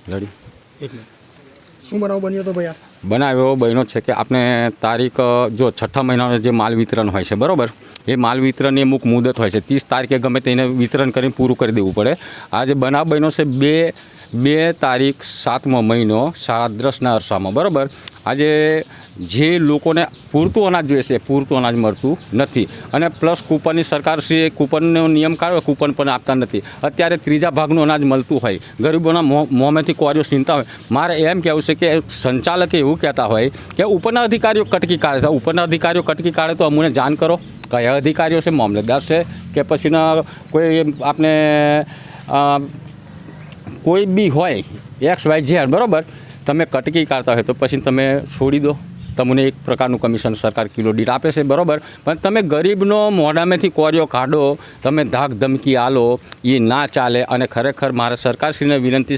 લડી એક મિનિટ, શું બનાવ બન્યો હતો ભાઈ? બનાવ એવો બન્યો છે કે આપણે તારીખ જો 6ઠા મહિનાનો જે માલ વિતરણ હોય છે બરાબર, એ માલ વિતરણની અમુક મુદત હોય છે, 30 તારીખે ગમે તેને વિતરણ કરીને પૂરું કરી દેવું પડે. આ જે બનાવ બન્યો છે 2 તારીખ 7મો મહિનો 10:30ના અરસામાં બરાબર. આજે જે લોકોને પૂરતું અનાજ જોઈએ છે પૂરતું અનાજ મળતું નથી, અને પ્લસ કૂપનની સરકારશ્રીએ કૂપનનો નિયમ કાઢ્યો, કૂપન પણ આપતા નથી. અત્યારે 3જા ભાગનું અનાજ મળતું હોય, ગરીબોના મોંમાંથી કોરીઓ છીનતા હોય. મારે એમ કહેવું છે કે સંચાલકે એવું કહેતા હોય કે ઉપરના અધિકારીઓ કટકી કાઢે, તો ઉપરના અધિકારીઓ કટકી કાઢે તો અમને જાણ કરો. કયા અધિકારીઓ છે, મામલતદાર છે કે પછીના કોઈ આપણે કોઈ બી હોય XYZ બરાબર, તમે કટકી કાઢતા હોય તો પછી તમે છોડી દો. તમને એક પ્રકારનું કમિશન સરકાર કિલો દીઠ આપે છે બરાબર, પણ તમે ગરીબનો મોઢામાંથી કોરીઓ કાઢો, તમે ધાક ધમકી આલો, એ ના ચાલે. અને ખરેખર મારે સરકારશ્રીને વિનંતી